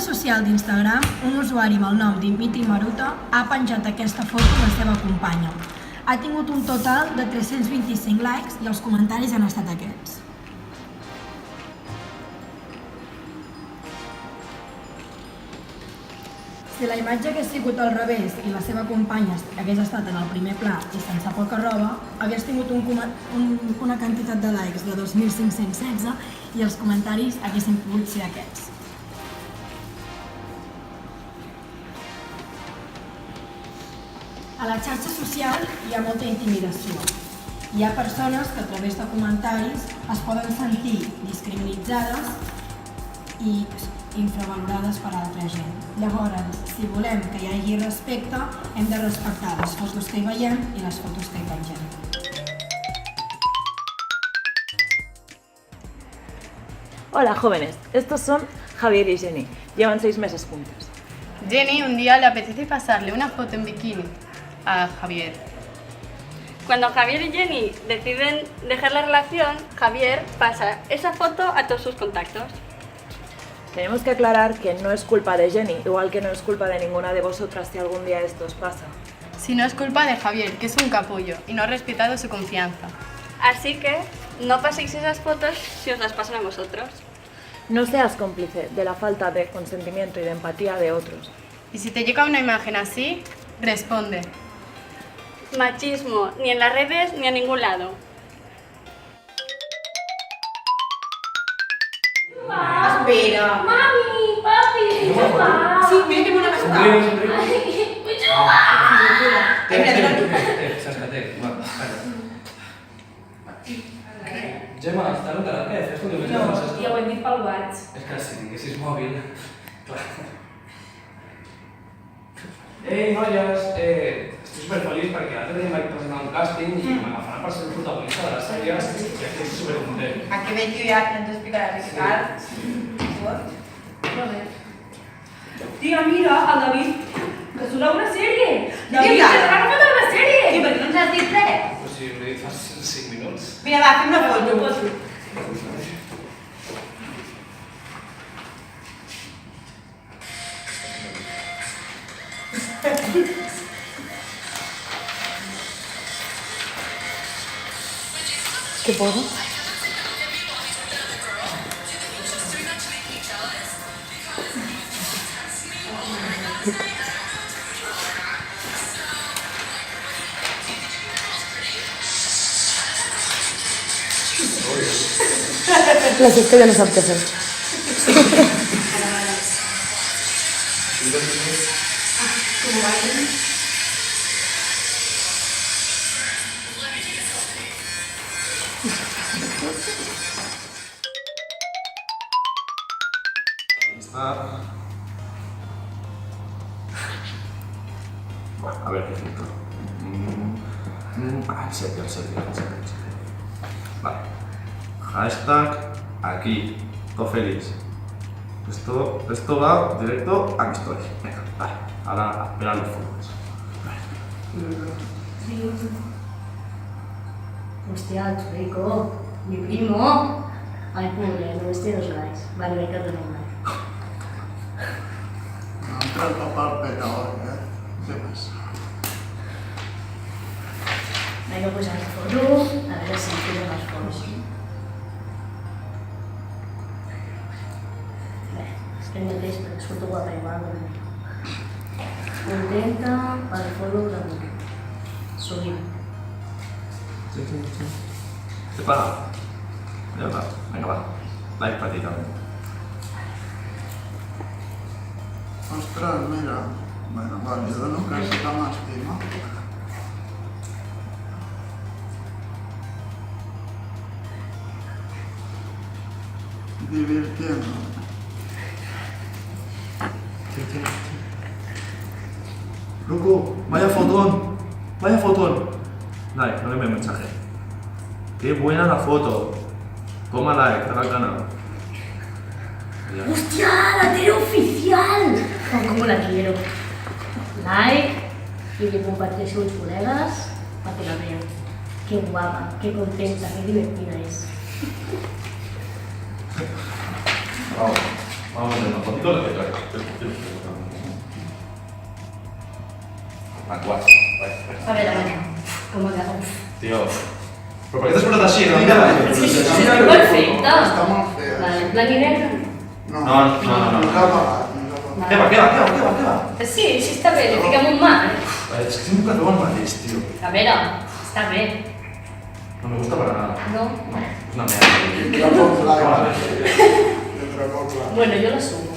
social d'Instagram, un usuari amb el nom d'Imiti Maruta ha penjat aquesta foto de la seva companya. Ha tingut un total de 325 likes i els comentaris han estat aquests. Si la imatge hagués sigut al revés i la seva companya hagués estat en el primer pla i sense poca roba, hagués tingut una quantitat de likes de 2.516 i els comentaris haguessin pogut ser aquests. A la xarxa social hi ha molta intimidació. Hi ha persones que a través de comentaris es poden sentir discriminalitzades i infravalorades per altra gent. Llavors, si volem que hi hagi respecte, hem de respectar les fotos que hi veiem i les fotos que hi pengem. Hola jóvenes, estos son Javier y Jenny. Llevan 6 meses juntos. Jenny un día le apetece pasarle una foto en bikini a Javier. Cuando Javier y Jenny deciden dejar la relación, Javier pasa esa foto a todos sus contactos. Tenemos que aclarar que no es culpa de Jenny, igual que no es culpa de ninguna de vosotras si algún día esto os pasa. Si no es culpa de Javier, que es un capullo y no ha respetado su confianza. Así que no paséis esas fotos si os las pasan a vosotros. No seas cómplice de la falta de consentimiento y de empatía de otros. Y si te llega una imagen así, responde. Machismo, ni en las redes ni a ningún lado. Espera. Mami, papi, chupa. Sí, mira que mona que està. Vull jugar. Gemma, estàs enterat què? Fes com dius. No, ja ho he dit pel WhatsApp. És que si tinguessis mòbil... Clar. Ei, noies, estic superfeliç perquè l'altre dia em vaig presentar un càsting i m'agafaran per ser el protagonista de la sèrie i estic supercontent. A que veig jo ja que ens explicaràs què cal. Tia, mira, el David, que surt a una sèrie. David, Què que tal? s'ha agafat a una sèrie. I per què no ens has dit res? Però si ho he dit fa 5 minuts. Mira, va, fem una foto. ¿Qué puedo? La es que ya no sabe qué hacer. Bueno, a ver qué filtro. El sepia. Vale. Hashtag aquí. Todo feliz. Esto va directo a mi story. Venga, vale. Ahora a esperar los fotos. Hostia, chico, mi primo. Ay, pobre, no esté 2 likes. Vale, me quedo en un like. No entra el papá al pecador, ¿eh? ¿Qué pasa? Venga, pues a la foto, a ver si tiene más fotos. Es que no me porque es foto guapa igual. Contenta, para el foto de mí. Subir. Sí. ¿Qué pasa? Ya está. Venga, va. Like para ti también. Ostras, mira. Bueno, vale, yo nunca he sido más estima. Divirtiendo. Loco, vaya fotón. Like, no le envío mensaje. Qué buena la foto. Toma like, dale al canal. Ya. ¡Hostia! ¡La tele oficial! Oh, ¿cómo la quiero? Like y que compartís con sus colegas para que la vean. Qué guapa, qué contenta, qué divertida es. Bravo. Vamos a hacer una fotito de que La 4. A ver, ¿cómo te hago? Tío. ¿Pero por qué te has puesto así? No mira. Es que es perfecta. Está muy fea. Vale, blanc y negro. No, No. Nos ha pagat. Què va? Sí, sí està bé, li fiquem un mar. Es que sempre trobo el mateix, tío. A veure, està bé. No me gusta para nada. No? Es una mierda. Entra poc like. Entra poc like. Bueno, jo l'assumo.